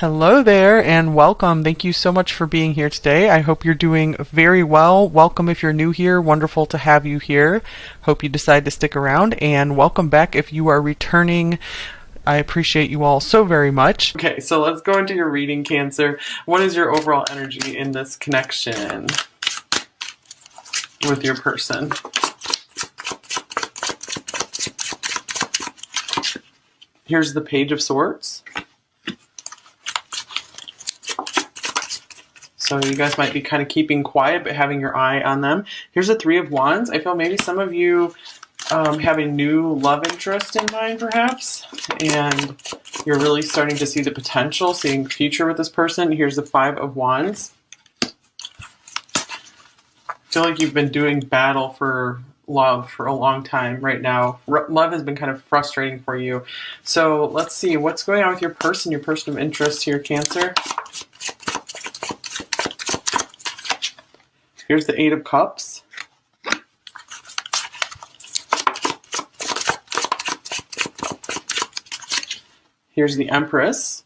Hello there and welcome. Thank you so much for being here today. I hope you're doing very well. Welcome if you're new here. Wonderful to have you here. Hope you decide to stick around, and welcome back if you are returning. I appreciate you all so very much. Okay, so let's go into your reading, Cancer. What is your overall energy in this connection with your person? Here's the Page of Swords. So you guys might be kind of keeping quiet, but having your eye on them. Here's the Three of Wands. I feel maybe some of you have a new love interest in mind, perhaps, and you're really starting to see the potential, seeing the future with this person. Here's the Five of Wands. I feel like you've been doing battle for love for a long time right now. Love has been kind of frustrating for you. So let's see what's going on with your person of interest here, Cancer. Here's the Eight of Cups. Here's the Empress.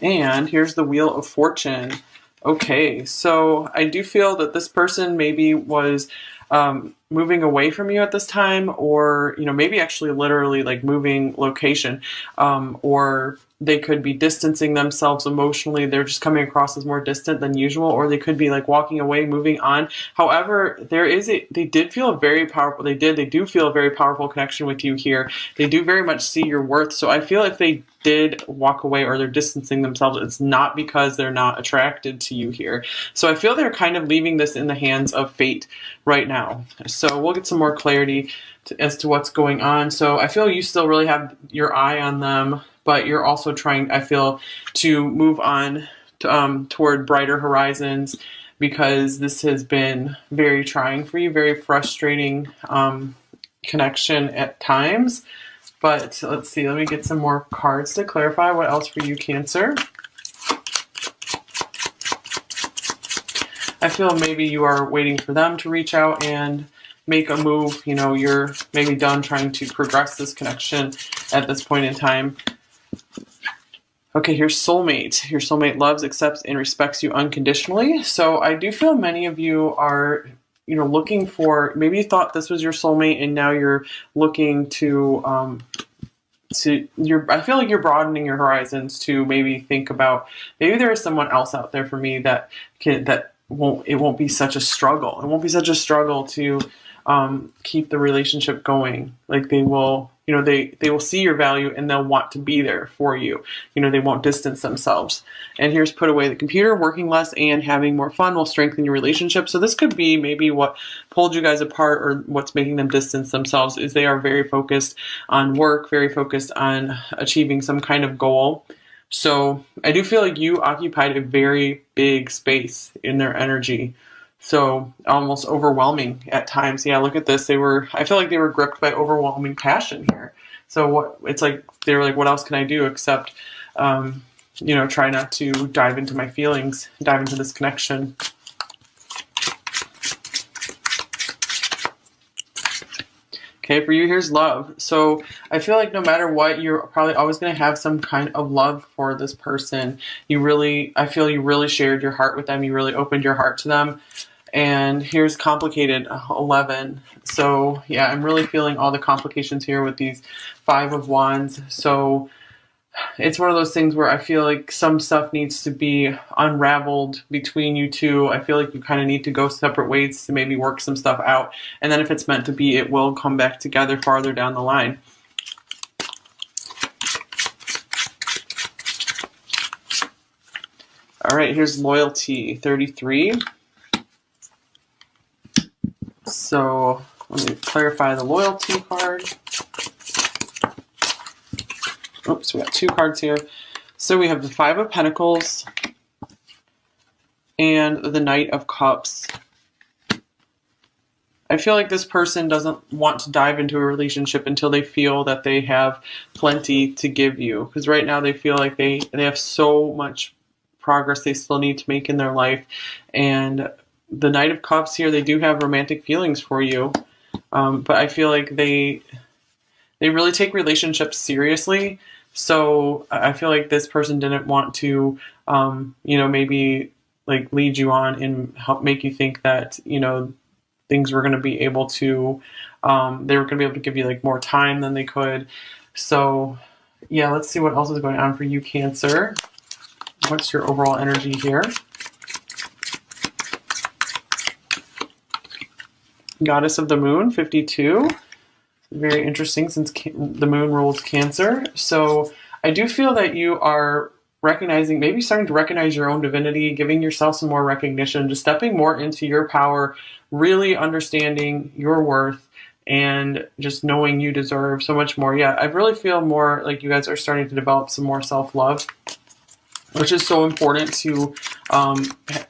And here's the Wheel of Fortune. Okay, so I do feel that this person maybe was moving away from you at this time, or maybe actually literally like moving location, or they could be distancing themselves emotionally. They're just coming across as more distant than usual, or they could be like walking away, moving on. However, they do feel a very powerful connection with you here. They do very much see your worth. So I feel if they did walk away or they're distancing themselves, it's not because they're not attracted to you here. So I feel they're kind of leaving this in the hands of fate right now. So we'll get some more clarity as to what's going on. So I feel you still really have your eye on them, but you're also trying, I feel, to move on toward brighter horizons, because this has been very trying for you, very frustrating connection at times. But let's see, let me get some more cards to clarify what else for you, Cancer. I feel maybe you are waiting for them to reach out and make a move. You're maybe done trying to progress this connection at this point in time. Okay, here's soulmate. Your soulmate loves, accepts, and respects you unconditionally. So I do feel many of you are looking for, maybe you thought this was your soulmate and now you're looking to I feel like you're broadening your horizons to maybe think about, maybe there is someone else out there for me that won't be such a struggle. It won't be such a struggle to keep the relationship going. Like they will see your value and they'll want to be there for you. They won't distance themselves. And here's put away the computer. Working less and having more fun will strengthen your relationship. So this could be maybe what pulled you guys apart, or what's making them distance themselves, is they are very focused on work, very focused on achieving some kind of goal. So I do feel like you occupied a very big space in their energy. So almost overwhelming at times. Yeah, look at this. I feel like they were gripped by overwhelming passion here. So they were like, what else can I do except, try not to dive into my feelings, dive into this connection. Okay, for you, here's love. So I feel like no matter what, you're probably always going to have some kind of love for this person. I feel you really shared your heart with them. You really opened your heart to them. And here's complicated, 11. So yeah, I'm really feeling all the complications here with these Five of Wands. So it's one of those things where I feel like some stuff needs to be unraveled between you two. I feel like you kind of need to go separate ways to maybe work some stuff out. And then if it's meant to be, it will come back together farther down the line. All right, here's loyalty, 33. So let me clarify the loyalty card. Oops, we got two cards here. So we have the Five of Pentacles and the Knight of Cups. I feel like this person doesn't want to dive into a relationship until they feel that they have plenty to give you. Because right now they feel like they have so much progress they still need to make in their life. And the Knight of Cups here, they do have romantic feelings for you. But I feel like they really take relationships seriously. So I feel like this person didn't want to, maybe like lead you on and help make you think that, things were going to be able to, they were going to be able to give you like more time than they could. So yeah, let's see what else is going on for you, Cancer. What's your overall energy here? Goddess of the Moon, 52. Very interesting since the moon rules Cancer. So I do feel that you are recognizing, maybe starting to recognize your own divinity, giving yourself some more recognition, just stepping more into your power, really understanding your worth, and just knowing you deserve so much more. Yeah, I really feel more like you guys are starting to develop some more self-love, which is so important to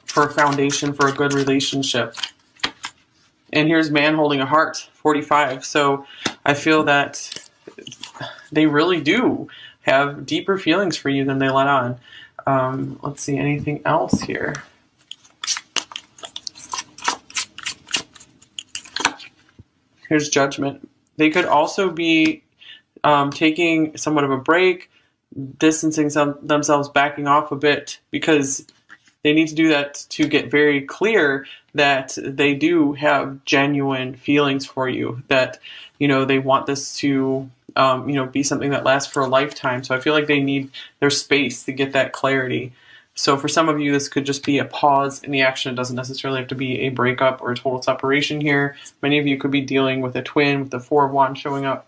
for a foundation for a good relationship. And here's man holding a heart, 45. So I feel that they really do have deeper feelings for you than they let on. Let's see, anything else here? Here's Judgment. They could also be taking somewhat of a break, distancing themselves, backing off a bit, because they need to do that to get very clear that they do have genuine feelings for you, that, they want this to, be something that lasts for a lifetime. So I feel like they need their space to get that clarity. So for some of you, this could just be a pause in the action. It doesn't necessarily have to be a breakup or a total separation here. Many of you could be dealing with a twin with the Four of Wands showing up.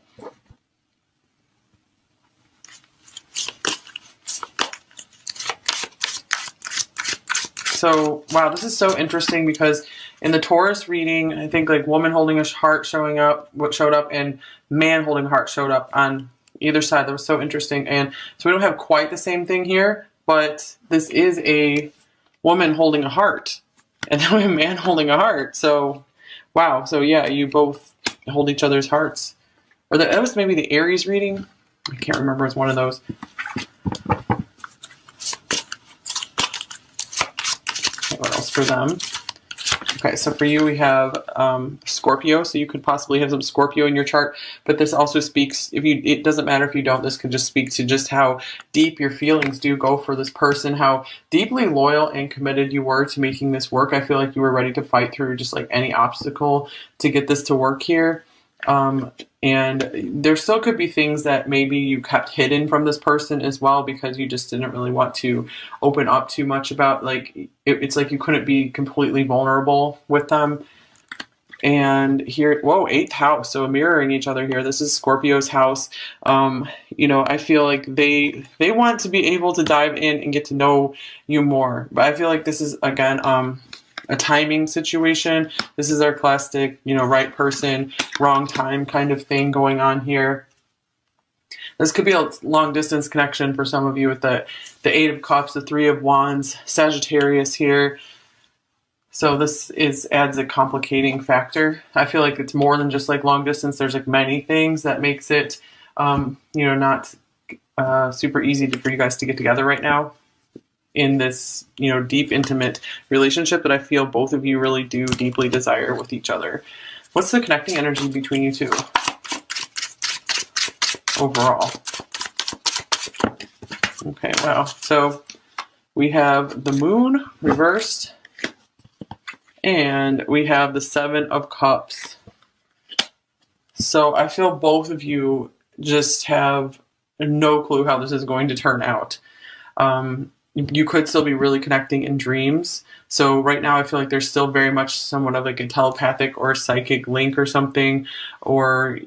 So, wow, this is so interesting because in the Taurus reading, I think like woman holding a heart showed up, and man holding a heart showed up on either side. That was so interesting. And so we don't have quite the same thing here, but this is a woman holding a heart and then a man holding a heart. So, wow. So yeah, you both hold each other's hearts. Or that was maybe the Aries reading. I can't remember. It's one of those. What else for them? Okay, so for you we have Scorpio, so you could possibly have some Scorpio in your chart, but this also speaks, it doesn't matter if you don't, this could just speak to just how deep your feelings do go for this person, how deeply loyal and committed you were to making this work. I feel like you were ready to fight through just like any obstacle to get this to work here. And there still could be things that maybe you kept hidden from this person as well, because you just didn't really want to open up too much about, like, it's like you couldn't be completely vulnerable with them. And here, whoa, 8th house, so mirroring each other here. This is Scorpio's house. I feel like they want to be able to dive in and get to know you more. But I feel like this is, again, a timing situation. This is our classic, right person, wrong time kind of thing going on here. This could be a long distance connection for some of you with the 8 of Cups, the 3 of Wands, Sagittarius here. So this adds a complicating factor. I feel like it's more than just like long distance. There's like many things that makes it, not super easy for you guys to get together right now in this, deep, intimate relationship that I feel both of you really do deeply desire with each other. What's the connecting energy between you two overall? Okay, wow. So we have the moon reversed, and we have the 7 of Cups. So I feel both of you just have no clue how this is going to turn out. You could still be really connecting in dreams. So right now I feel like there's still very much somewhat of like a telepathic or psychic link or something. Or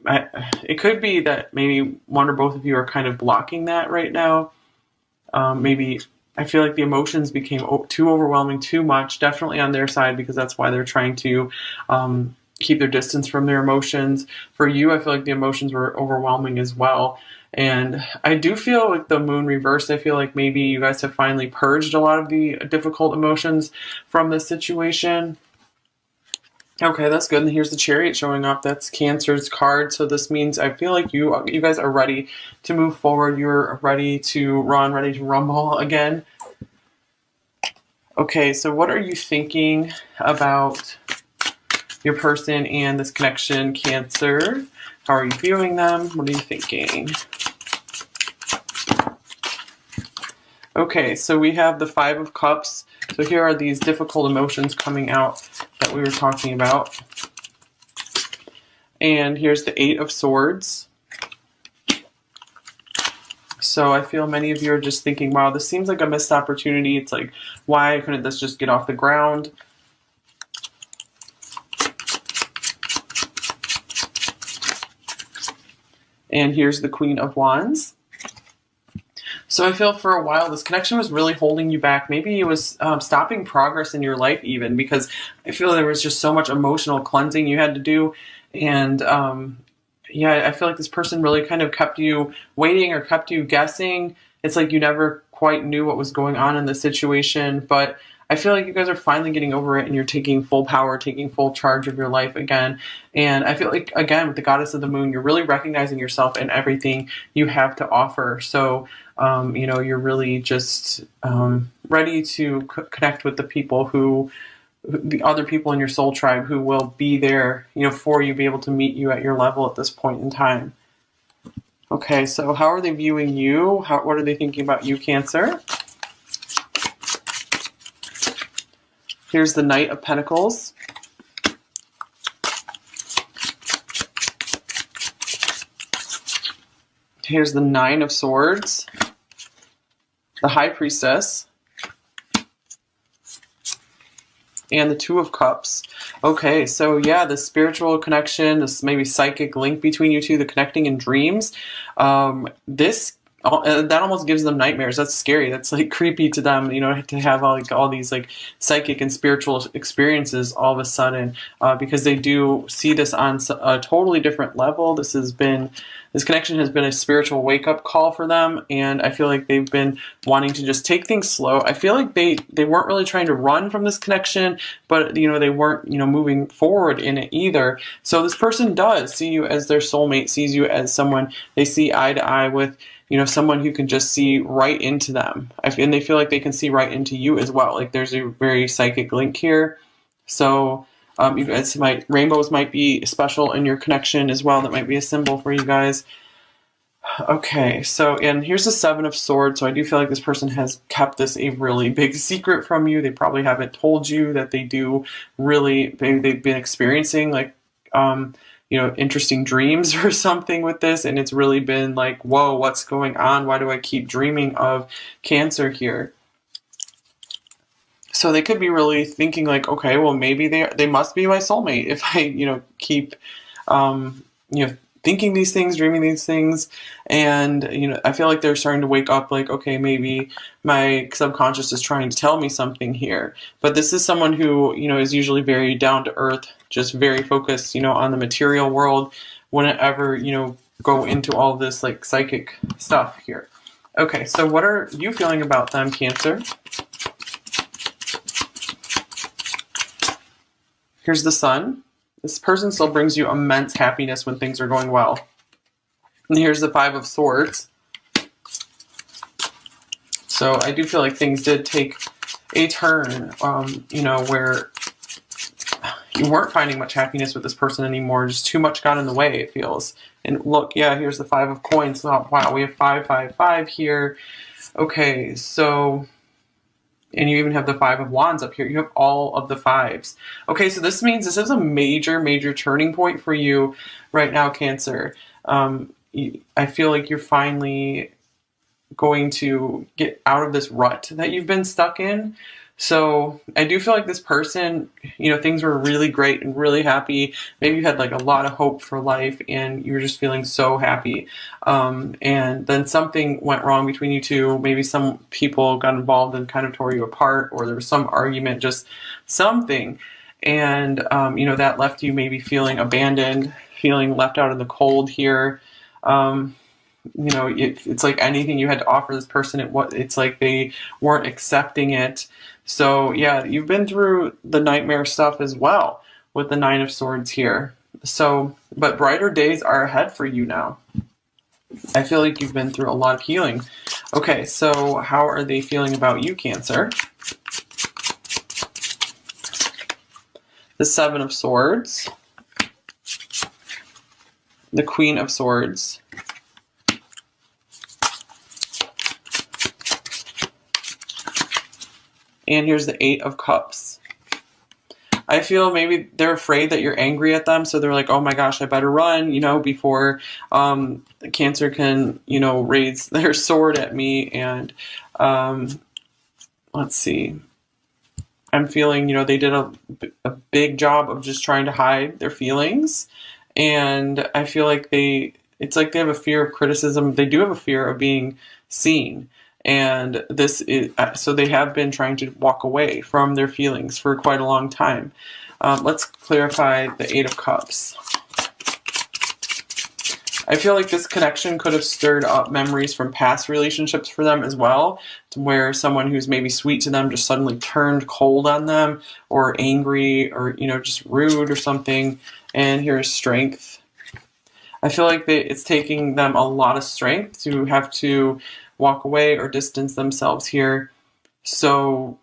it could be that maybe one or both of you are kind of blocking that right now. Maybe I feel like the emotions became too overwhelming, too much, definitely on their side, because that's why they're trying to keep their distance from their emotions. For you, I feel like the emotions were overwhelming as well. And I do feel like the moon reversed. I feel like maybe you guys have finally purged a lot of the difficult emotions from this situation. Okay, that's good. And here's the Chariot showing up. That's Cancer's card. So this means I feel like you guys are ready to move forward. You're ready to run, ready to rumble again. Okay, so what are you thinking about your person and this connection, Cancer. How are you viewing them? What are you thinking? Okay, so we have the Five of Cups. So here are these difficult emotions coming out that we were talking about. And here's the Eight of Swords. So I feel many of you are just thinking, wow, this seems like a missed opportunity. It's like, why couldn't this just get off the ground? And here's the Queen of Wands. So I feel for a while this connection was really holding you back. Maybe it was stopping progress in your life even, because I feel there was just so much emotional cleansing you had to do. And yeah, I feel like this person really kind of kept you waiting or kept you guessing. It's like you never quite knew what was going on in the situation, but I feel like you guys are finally getting over it and you're taking full power, taking full charge of your life again. And I feel like, again, with the Goddess of the Moon, you're really recognizing yourself and everything you have to offer. So, you know, you're really just ready to connect with the people the other people in your soul tribe who will be there, you know, for you, be able to meet you at your level at this point in time. Okay, so how are they viewing you? What are they thinking about you, Cancer? Here's the Knight of Pentacles. Here's the Nine of Swords. The High Priestess. And the Two of Cups. Okay, so yeah, the spiritual connection, this maybe psychic link between you two, the connecting in dreams. That almost gives them nightmares. That's scary. That's like creepy to them, you know, to have all these like psychic and spiritual experiences all of a sudden, because they do see this on a totally different level. This connection has been a spiritual wake up call for them, and I feel like they've been wanting to just take things slow. I feel like they weren't really trying to run from this connection, but you know, they weren't, you know, moving forward in it either. So this person does see you as their soulmate, sees you as someone they see eye to eye with. You know, someone who can just see right into them. And they feel like they can see right into you as well. Like there's a very psychic link here. So you guys rainbows might be special in your connection as well. That might be a symbol for you guys. Okay, so, and here's the Seven of Swords. So I do feel like this person has kept this a really big secret from you. They probably haven't told you that they do really, maybe they've been experiencing like, you know, interesting dreams or something with this, and it's really been like, whoa, what's going on? Why do I keep dreaming of Cancer here? So they could be really thinking like, okay, well, maybe they must be my soulmate if I, you know, keep, you know, thinking these things, dreaming these things. And, you know, I feel like they're starting to wake up like, okay, maybe my subconscious is trying to tell me something here. But this is someone who, you know, is usually very down to earth, just very focused, you know, on the material world, wouldn't ever, you know, go into all this like psychic stuff here. Okay, so what are you feeling about them, Cancer? Here's the Sun. This person still brings you immense happiness when things are going well. And here's the Five of Swords. So I do feel like things did take a turn, you know, where you weren't finding much happiness with this person anymore. Just too much got in the way, it feels. And look, yeah, here's the Five of Coins. Oh, wow, we have 5, 5, 5 here. Okay, so... And you even have the Five of Wands up here. You have all of the fives. Okay, so this means this is a major, major turning point for you right now, Cancer. I feel like you're finally going to get out of this rut that you've been stuck in. So I do feel like this person, you know, things were really great and really happy. Maybe you had like a lot of hope for life and you were just feeling so happy. And then something went wrong between you two. Maybe some people got involved and kind of tore you apart, or there was some argument, just something. And, you know, that left you maybe feeling abandoned, feeling left out in the cold here. You know, it's like anything you had to offer this person, it's like they weren't accepting it. So yeah, you've been through the nightmare stuff as well with the Nine of Swords here. So, but brighter days are ahead for you now. I feel like you've been through a lot of healing. Okay, so how are they feeling about you, Cancer? the Seven of Swords, the Queen of Swords, and here's the Eight of Cups. I feel maybe they're afraid that you're angry at them, so they're like, oh my gosh, I better run, before Cancer can, raise their sword at me. And let's see. I'm feeling, they did a big job of just trying to hide their feelings. And I feel like it's like they have a fear of criticism. They do have a fear of being seen. And this is, so they have been trying to walk away from their feelings for quite a long time. Let's clarify the Eight of Cups. I feel like this connection could have stirred up memories from past relationships for them as well, to where someone who's maybe sweet to them just suddenly turned cold on them, or angry, or, just rude or something. And here's Strength. I feel like it's taking them a lot of strength to have to walk away or distance themselves here. So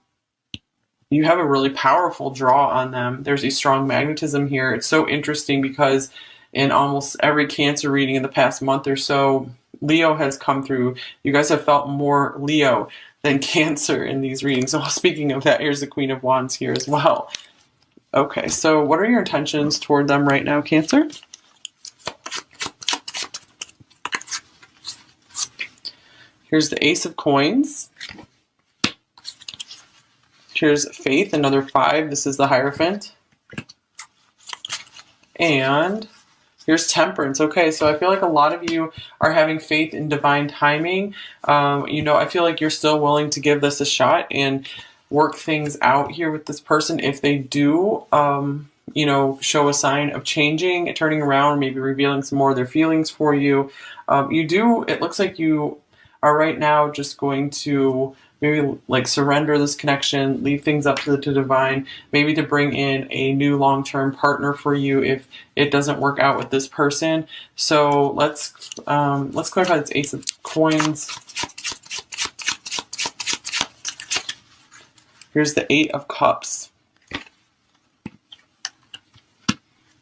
you have a really powerful draw on them. There's a strong magnetism here. It's so interesting because in almost every Cancer reading in the past month or so, Leo has come through. You guys have felt more Leo than Cancer in these readings. So speaking of that, here's the Queen of Wands here as well. Okay, so what are your intentions toward them right now, Cancer? Here's the Ace of Coins. Here's Faith, another 5. This is the Hierophant. And here's Temperance. Okay, so I feel like a lot of you are having faith in divine timing. I feel like you're still willing to give this a shot and work things out here with this person. If they do, show a sign of changing, turning around, maybe revealing some more of their feelings for you. It looks like you are right now just going to maybe like surrender this connection, leave things up to the divine, maybe to bring in a new long-term partner for you if it doesn't work out with this person. So let's clarify this Ace of Coins. Here's the Eight of Cups.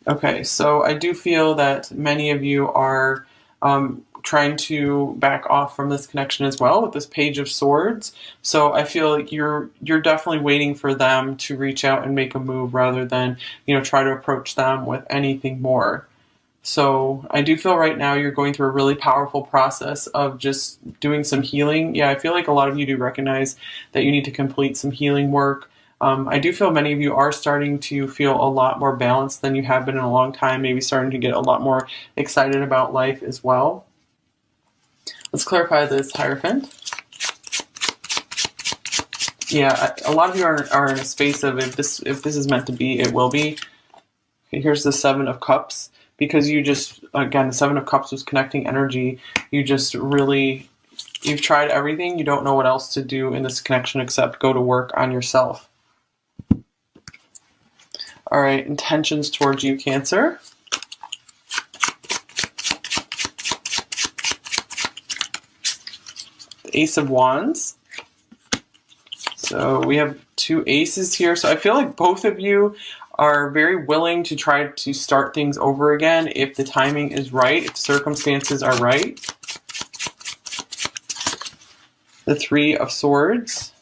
Okay, so I do feel that many of you are trying to back off from this connection as well with this Page of Swords. So I feel like you're definitely waiting for them to reach out and make a move rather than, try to approach them with anything more. So I do feel right now you're going through a really powerful process of just doing some healing. Yeah, I feel like a lot of you do recognize that you need to complete some healing work. I do feel many of you are starting to feel a lot more balanced than you have been in a long time, maybe starting to get a lot more excited about life as well. Let's clarify this Hierophant. Yeah, a lot of you are in a space of if this is meant to be, it will be. Okay, here's the Seven of Cups. Because again, the Seven of Cups was connecting energy. You've tried everything. You don't know what else to do in this connection except go to work on yourself. All right, intentions towards you, Cancer. Ace of Wands. So we have 2 aces here. So I feel like both of you are very willing to try to start things over again if the timing is right, if circumstances are right. The Three of Swords.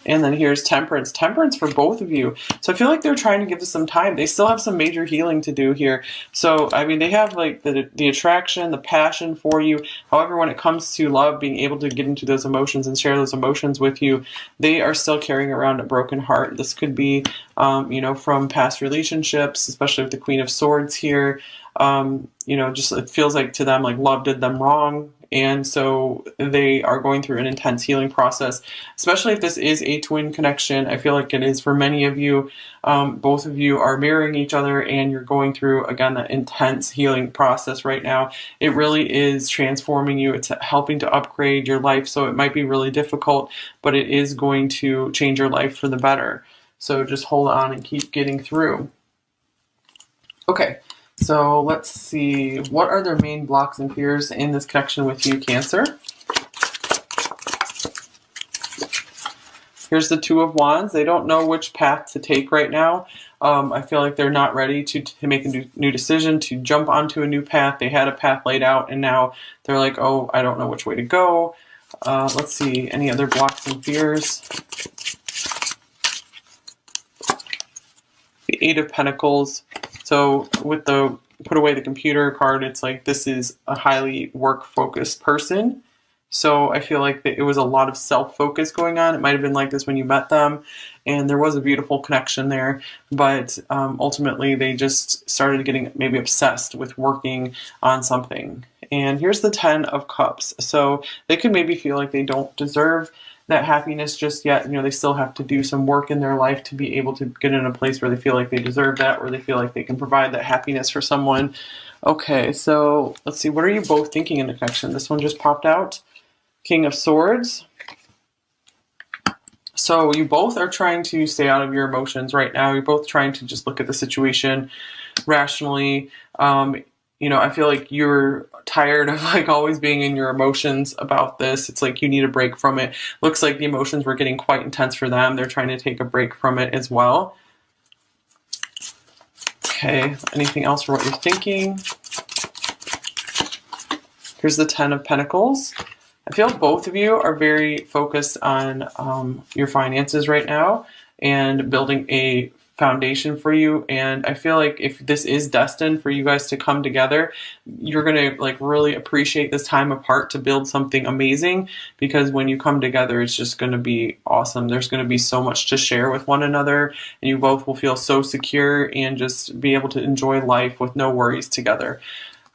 And then here's Temperance. Temperance for both of you. So I feel like they're trying to give this some time. They still have some major healing to do here. So, I mean, they have like the attraction, the passion for you. However, when it comes to love, being able to get into those emotions and share those emotions with you, they are still carrying around a broken heart. This could be, from past relationships, especially with the Queen of Swords here. Just it feels like to them like love did them wrong. And so they are going through an intense healing process, especially if this is a twin connection. I feel like it is for many of you. Both of you are mirroring each other and you're going through, again, that intense healing process right now. It really is transforming you. It's helping to upgrade your life. So it might be really difficult, but it is going to change your life for the better. So just hold on and keep getting through. Okay. So let's see, what are their main blocks and fears in this connection with you, Cancer? Here's the Two of Wands. They don't know which path to take right now. I feel like they're not ready to make a new decision, to jump onto a new path. They had a path laid out, and now they're like, oh, I don't know which way to go. Let's see, any other blocks and fears? The Eight of Pentacles. So with the put away the computer card, it's like this is a highly work-focused person. So I feel like it was a lot of self-focus going on. It might have been like this when you met them, and there was a beautiful connection there. But ultimately, they just started getting maybe obsessed with working on something. And here's the Ten of Cups. So they could maybe feel like they don't deserve that happiness just yet. You know, they still have to do some work in their life to be able to get in a place where they feel like they deserve that, where they feel like they can provide that happiness for someone. Okay, so let's see. What are you both thinking in the connection? This one just popped out. King of Swords. So you both are trying to stay out of your emotions right now. You're both trying to just look at the situation rationally. You know, I feel like you're tired of like always being in your emotions about this. It's like you need a break from it. Looks like the emotions were getting quite intense for them. They're trying to take a break from it as well. Okay, anything else for what you're thinking? Here's the Ten of Pentacles. I feel both of you are very focused on your finances right now and building a foundation for you. And I feel like if this is destined for you guys to come together, you're going to like really appreciate this time apart to build something amazing, because when you come together, it's just going to be awesome. There's going to be so much to share with one another, and you both will feel so secure and just be able to enjoy life with no worries together.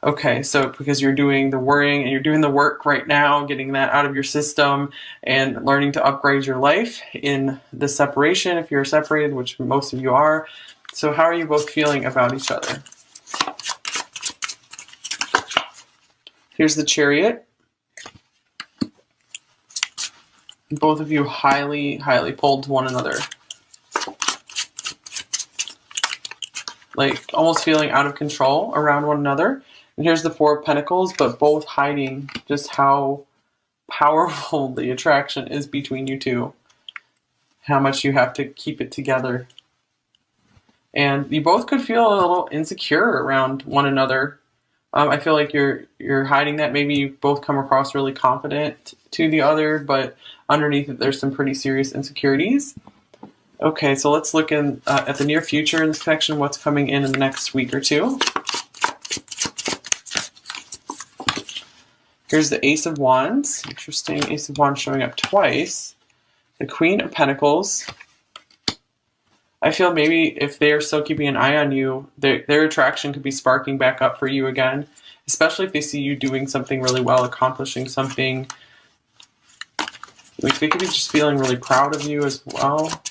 Okay, so because you're doing the worrying and you're doing the work right now, getting that out of your system and learning to upgrade your life in the separation, if you're separated, which most of you are. So how are you both feeling about each other? Here's the Chariot. Both of you highly, highly pulled to one another. Like almost feeling out of control around one another. And here's the Four of Pentacles, but both hiding just how powerful the attraction is between you two. How much you have to keep it together. And you both could feel a little insecure around one another. I feel like you're hiding that. Maybe you both come across really confident to the other, but underneath it, there's some pretty serious insecurities. Okay, so let's look in at the near future in this connection, what's coming in the next week or two. Here's the Ace of Wands. Interesting, Ace of Wands showing up twice. The Queen of Pentacles. I feel maybe if they're still keeping an eye on you, their attraction could be sparking back up for you again, especially if they see you doing something really well, accomplishing something. Like they could be just feeling really proud of you as well.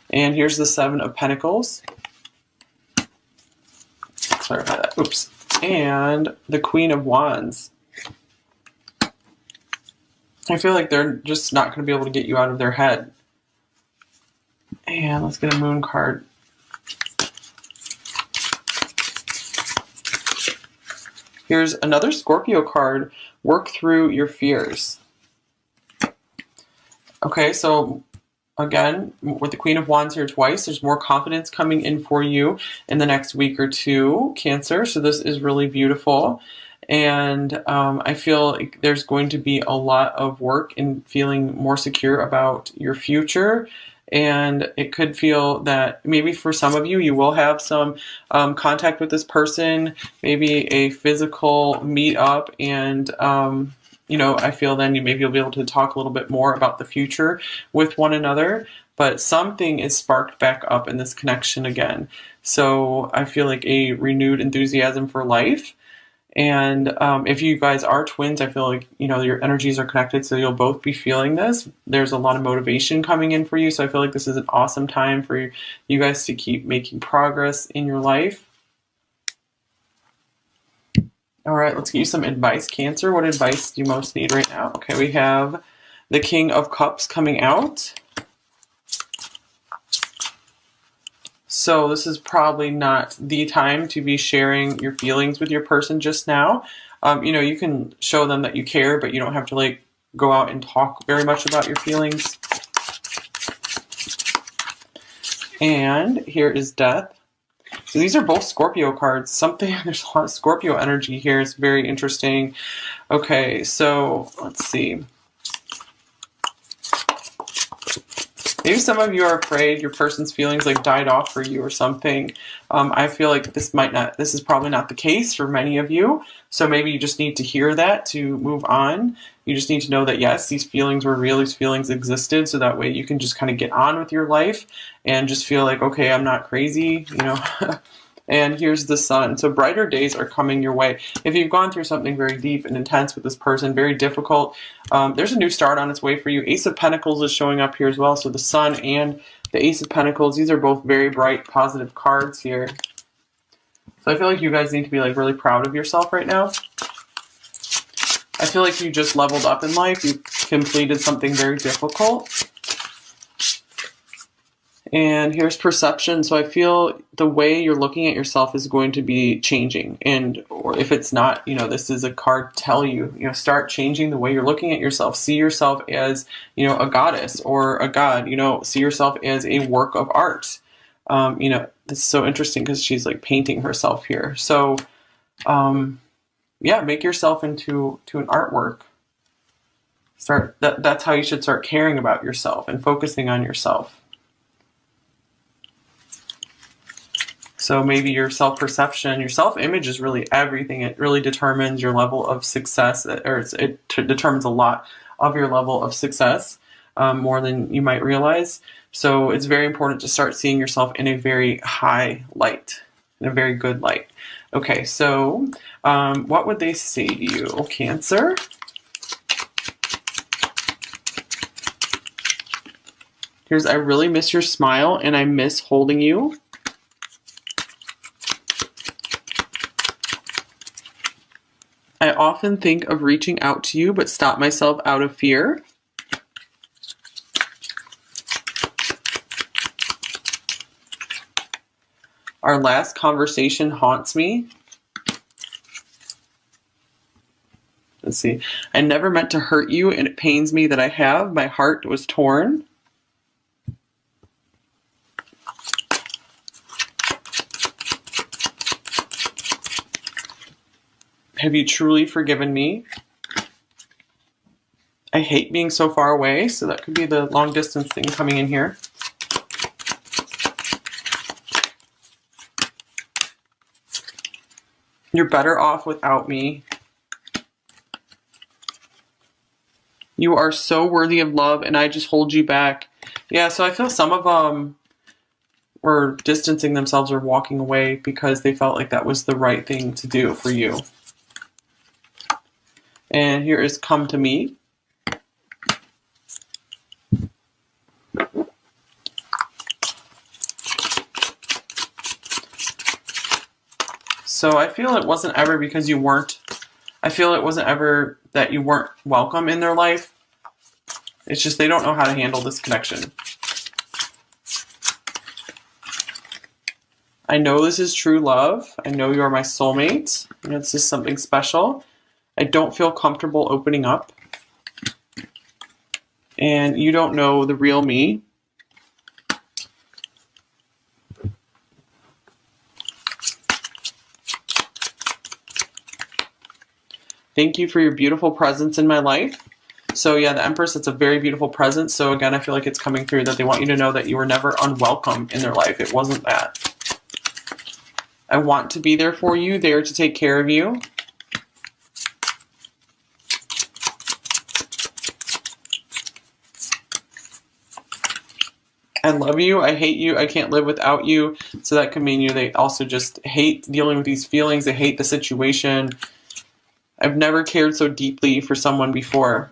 And here's the Seven of Pentacles. Clarify that. Oops. And the Queen of Wands. I feel like they're just not going to be able to get you out of their head. And let's get a Moon card. Here's another Scorpio card. Work through your fears. Okay, so again, with the Queen of Wands here twice, there's more confidence coming in for you in the next week or two, Cancer. So this is really beautiful. And I feel like there's going to be a lot of work in feeling more secure about your future. And it could feel that maybe for some of you, you will have some contact with this person, maybe a physical meet up, and you know, I feel then maybe you'll be able to talk a little bit more about the future with one another, but something is sparked back up in this connection again. So I feel like a renewed enthusiasm for life. And if you guys are twins, I feel like, you know, your energies are connected, so you'll both be feeling this. There's a lot of motivation coming in for you, so I feel like this is an awesome time for you guys to keep making progress in your life. All right, let's get you some advice, Cancer. What advice do you most need right now? Okay, we have the King of Cups coming out. So this is probably not the time to be sharing your feelings with your person just now. You know, you can show them that you care, but you don't have to like go out and talk very much about your feelings. And here is Death. So these are both Scorpio cards. There's a lot of Scorpio energy here. It's very interesting. Okay, so let's see. Maybe some of you are afraid your person's feelings like died off for you or something. I feel like this is probably not the case for many of you. So maybe you just need to hear that to move on. You just need to know that yes, these feelings were real, these feelings existed, so that way you can just kind of get on with your life and just feel like, okay, I'm not crazy, you know. And here's the Sun. So brighter days are coming your way. If you've gone through something very deep and intense with this person, very difficult, there's a new start on its way for you. Ace of Pentacles is showing up here as well. So the Sun and the Ace of Pentacles, these are both very bright, positive cards here. So I feel like you guys need to be like really proud of yourself right now. I feel like you just leveled up in life. You completed something very difficult. And here's Perception. So I feel the way you're looking at yourself is going to be changing. And or if it's not, you know, this is a card tell you, you know, start changing the way you're looking at yourself. See yourself as, you know, a goddess or a god, you know, see yourself as a work of art. You know, this is so interesting because she's like painting herself here. So, yeah, make yourself into an artwork. That's how you should start caring about yourself and focusing on yourself. So maybe your self-perception, your self-image is really everything. It really determines your level of success, or it determines a lot of your level of success, more than you might realize. So it's very important to start seeing yourself in a very high light, in a very good light. Okay, so what would they say to you, Cancer? Here's, I really miss your smile and I miss holding you. I often think of reaching out to you, but stop myself out of fear. Our last conversation haunts me. Let's see. I never meant to hurt you, and it pains me that I have. My heart was torn. Have you truly forgiven me? I hate being so far away, so that could be the long distance thing coming in here. You're better off without me. You are so worthy of love, and I just hold you back. Yeah, so I feel some of them were distancing themselves or walking away because they felt like that was the right thing to do for you. And here is Come to Me. So I feel it wasn't ever because you weren't, I feel it wasn't ever that you weren't welcome in their life. It's just they don't know how to handle this connection. I know this is true love. I know you are my soulmate. You know, this is something special. I don't feel comfortable opening up. And you don't know the real me. Thank you for your beautiful presence in my life. So yeah, the Empress, it's a very beautiful presence. So again, I feel like it's coming through that they want you to know that you were never unwelcome in their life. It wasn't that. I want to be there for you, there to take care of you. I love you, I hate you, I can't live without you. So that could mean they also just hate dealing with these feelings, they hate the situation. I've never cared so deeply for someone before.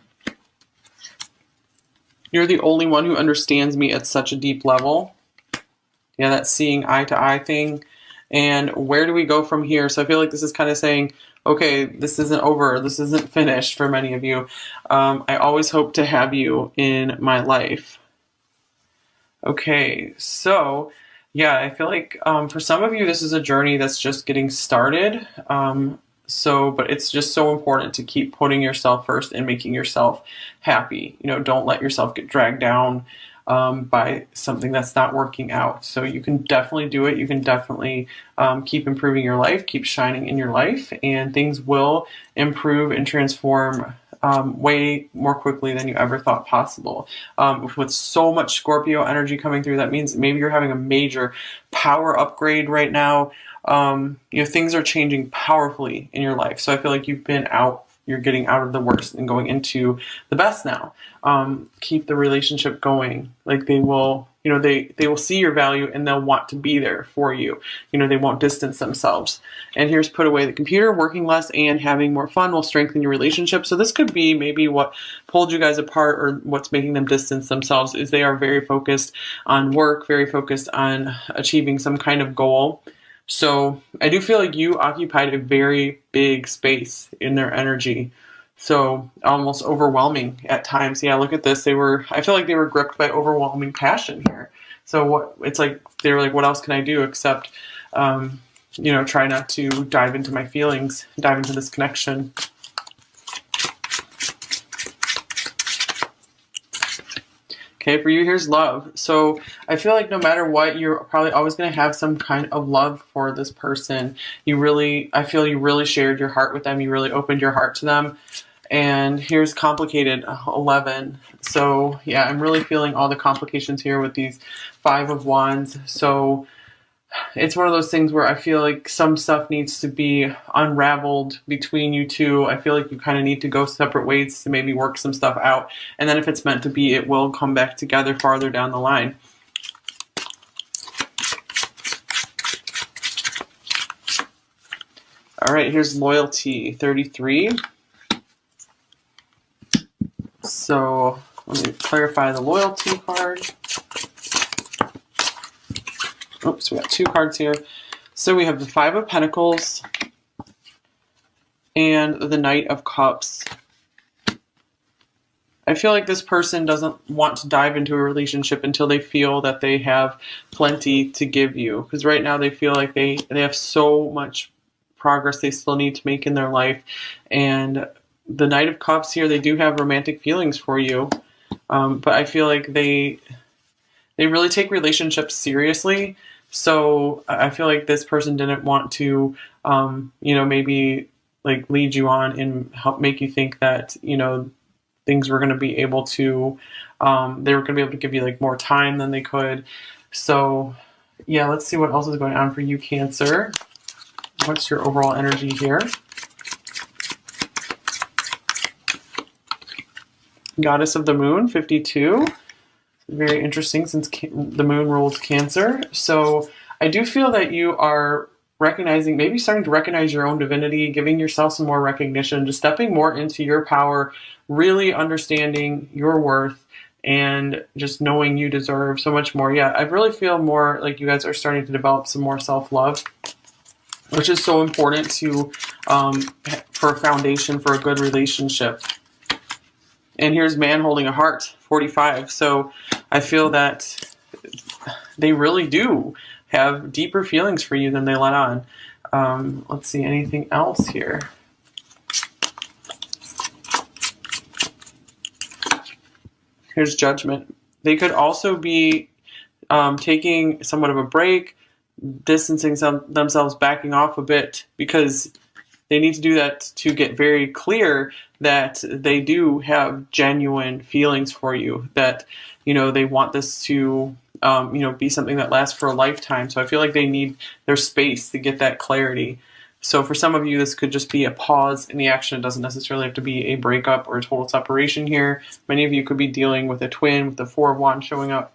You're the only one who understands me at such a deep level. Yeah, that seeing eye to eye thing. And where do we go from here? So I feel like this is kind of saying, okay, this isn't over, this isn't finished for many of you. I always hope to have you in my life. Okay, so yeah, I feel like for some of you, this is a journey that's just getting started. So, but it's just so important to keep putting yourself first and making yourself happy. You know, don't let yourself get dragged down by something that's not working out. So you can definitely do it. You can definitely keep improving your life, keep shining in your life, and things will improve and transform way more quickly than you ever thought possible. With so much Scorpio energy coming through, that means maybe you're having a major power upgrade right now. You know, things are changing powerfully in your life. So I feel like you're getting out of the worst and going into the best now. Keep the relationship going. Like they will, you know, they will see your value and they'll want to be there for you. You know, they won't distance themselves. And here's put away the computer. Working less and having more fun will strengthen your relationship. So this could be maybe what pulled you guys apart, or what's making them distance themselves, is they are very focused on work, very focused on achieving some kind of goal. So I do feel like you occupied a very big space in their energy. So almost overwhelming at times. Yeah, look at this. I feel like they were gripped by overwhelming passion here. So they were like, what else can I do except, you know, try not to dive into my feelings, dive into this connection. Okay, for you, here's love. So I feel like no matter what, you're probably always going to have some kind of love for this person. I feel you really shared your heart with them. You really opened your heart to them. And here's complicated, 11. So yeah, I'm really feeling all the complications here with these 5 of Wands. So it's one of those things where I feel like some stuff needs to be unraveled between you two. I feel like you kind of need to go separate ways to maybe work some stuff out. And then if it's meant to be, it will come back together farther down the line. All right, here's loyalty, 33. So let me clarify the loyalty card. Oops, we got 2 cards here. So we have the 5 of Pentacles and the Knight of Cups. I feel like this person doesn't want to dive into a relationship until they feel that they have plenty to give you. Because right now they feel like they have so much progress they still need to make in their life. And the Knight of Cups here, they do have romantic feelings for you. But I feel like they really take relationships seriously. So I feel like this person didn't want to, you know, maybe like lead you on and help make you think that, you know, things were going to be able to, they were going to be able to give you like more time than they could. So yeah, let's see what else is going on for you, Cancer. What's your overall energy here? Goddess of the Moon, 52. Very interesting since the moon rules Cancer. So I do feel that you are recognizing, maybe starting to recognize your own divinity, giving yourself some more recognition, just stepping more into your power, really understanding your worth, and just knowing you deserve so much more. Yeah, I really feel more like you guys are starting to develop some more self-love, which is so important to for a foundation for a good relationship. And here's Man Holding a Heart, 45. So I feel that they really do have deeper feelings for you than they let on. Let's see, anything else here? Here's Judgment. They could also be taking somewhat of a break, distancing themselves, backing off a bit, because they need to do that to get very clear that they do have genuine feelings for you, that, you know, they want this to, you know, be something that lasts for a lifetime. So I feel like they need their space to get that clarity. So for some of you, this could just be a pause in the action. It doesn't necessarily have to be a breakup or a total separation here. Many of you could be dealing with a twin with the 4 of Wands showing up.